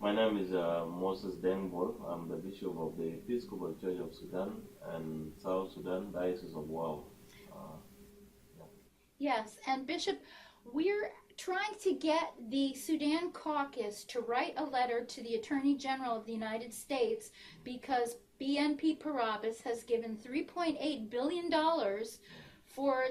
My name is Moses Deng. I'm the Bishop of the Episcopal Church of Sudan and South Sudan Diocese of Wow. Uh, yeah. Yes, and Bishop, we're trying to get the Sudan caucus to write a letter to the Attorney General of the United States because BNP Paribas has given $3.8 billion for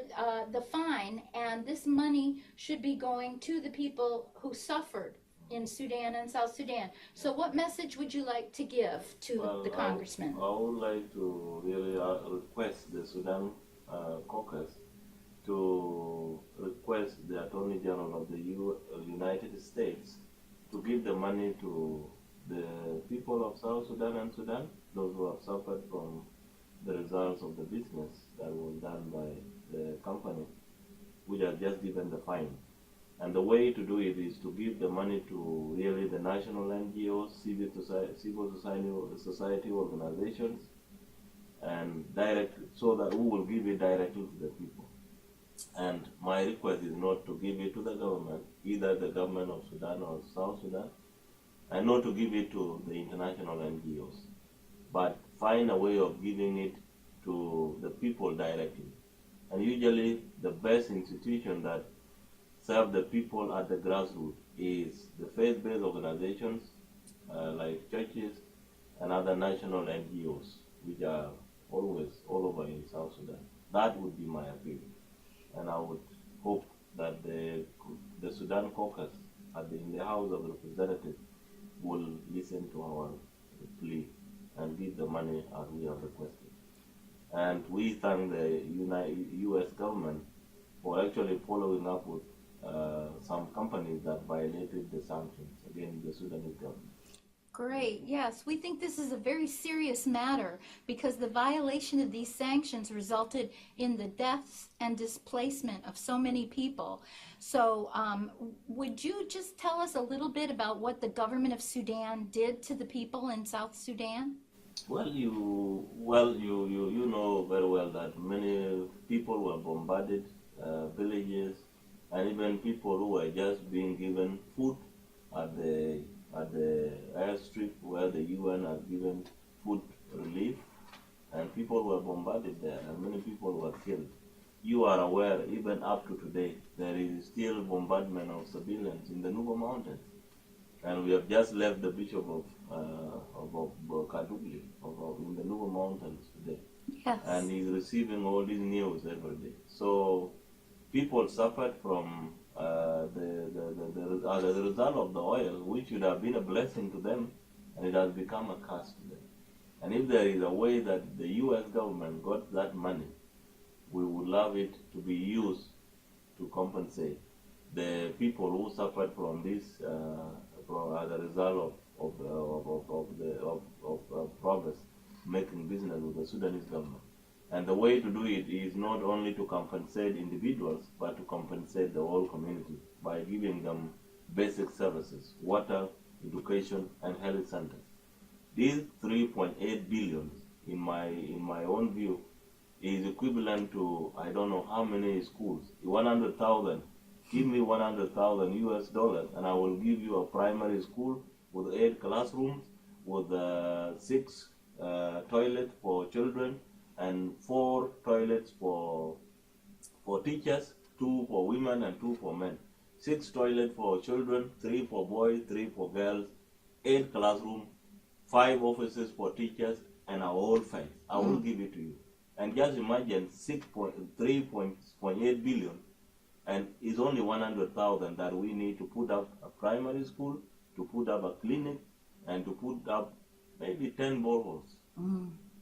the fine, and this money should be going to the people who suffered in Sudan and South Sudan. So, what message would you like to give to the congressman? I would like to really request the Sudan caucus to request the Attorney General of the United States to give the money to the people of South Sudan and Sudan, those who have suffered from the results of the business that was done by the company, which has just given the fine. And the way to do it is to give the money to really the national NGOs, civil society organizations, and direct, so that we will give it directly to the people. And my request is not to give it to the government, either the government of Sudan or South Sudan, and not to give it to the international NGOs, but find a way of giving it to the people directly. And usually the best institution that serve the people at the grassroots is the faith-based organizations like churches and other national NGOs, which are always all over in South Sudan. That would be my appeal. And I would hope that the Sudan caucus in the House of Representatives will listen to our plea and give the money as we have requested. And we thank the U.S. government for actually following up with some companies that violated the sanctions against the Sudanese government. Great. Yes, we think this is a very serious matter because the violation of these sanctions resulted in the deaths and displacement of so many people. So, would you just tell us a little bit about what the government of Sudan did to the people in South Sudan? You know very well that many people were bombarded, villages, and even people who were just being given food at the airstrip where the UN has given food relief, and people were bombarded there, and many people were killed. You are aware, even up to today, there is still bombardment of civilians in the Nuba Mountains, and we have just left the Bishop of Kadugli in the Nuba Mountains today, Yes. and he's receiving all these news every day. So people suffered from as a result of the oil, which should have been a blessing to them, and it has become a curse to them. And if there is a way that the U.S. government got that money, we would love it to be used to compensate the people who suffered from this as a result of progress making business with the Sudanese government. And the way to do it is not only to compensate individuals, but to compensate the whole community by giving them basic services, water, education, and health centers. These 3.8 billion, in my own view, is equivalent to I don't know how many schools. 100,000. Give me 100,000 US dollars, and I will give you a primary school with 8 classrooms, with 6 toilets for children, and 4 toilets for teachers, 2 for women and 2 for men. 6 toilets for children, 3 for boys, 3 for girls, 8 classrooms, 5 offices for teachers, and a whole fence. I will give it to you. And just imagine 3.8 billion, and it's only 100,000 that we need to put up a primary school, to put up a clinic, and to put up maybe 10 boreholes.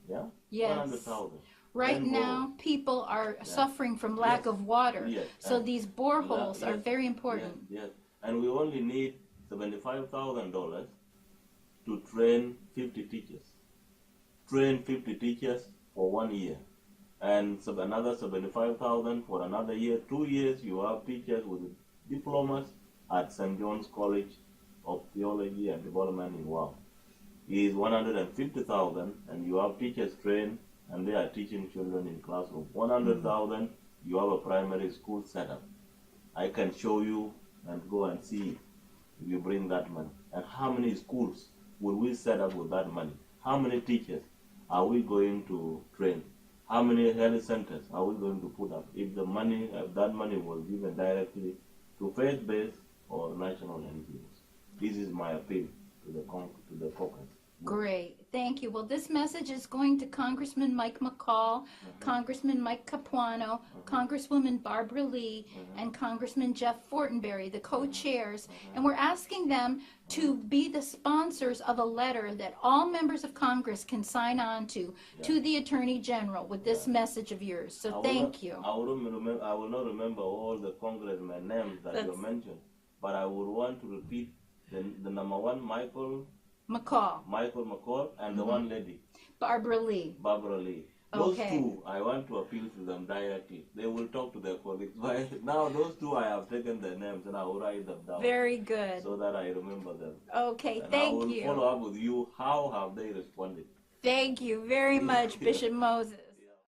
Yeah? Yes. 100,000. Right now, people are suffering from lack of water. Yes. So these boreholes are very important. Yes. And we only need $75,000 to train 50 teachers. Train 50 teachers for 1 year. And another 75,000 for another year. 2 years, you have teachers with diplomas at St. John's College of Theology and Development in Wow. Is 150,000, and you have teachers trained, and they are teaching children in classroom. 100,000, you have a primary school set up. I can show you and go and see if you bring that money. And how many schools will we set up with that money? How many teachers are we going to train? How many health centers are we going to put up if the money, if that money was given directly to faith-based or national NGOs? This is my appeal to the caucus. Great, thank you. Well, this message is going to Congressman Mike McCall, Congressman Mike Capuano, Congresswoman Barbara Lee, and Congressman Jeff Fortenberry, the co-chairs, and we're asking them to be the sponsors of a letter that all members of Congress can sign on to the Attorney General with this message of yours. So thank you. I will not remember all the congressmen names that you mentioned, but I would want to repeat the number one, Michael McCall, and the one lady, Barbara Lee. Those two, I want to appeal to them directly. They will talk to their colleagues. Now, those two, I have taken their names and I will write them down. Very good. So that I remember them. Okay, and thank you. I will follow up with you. How have they responded? Thank you very much, Bishop Moses.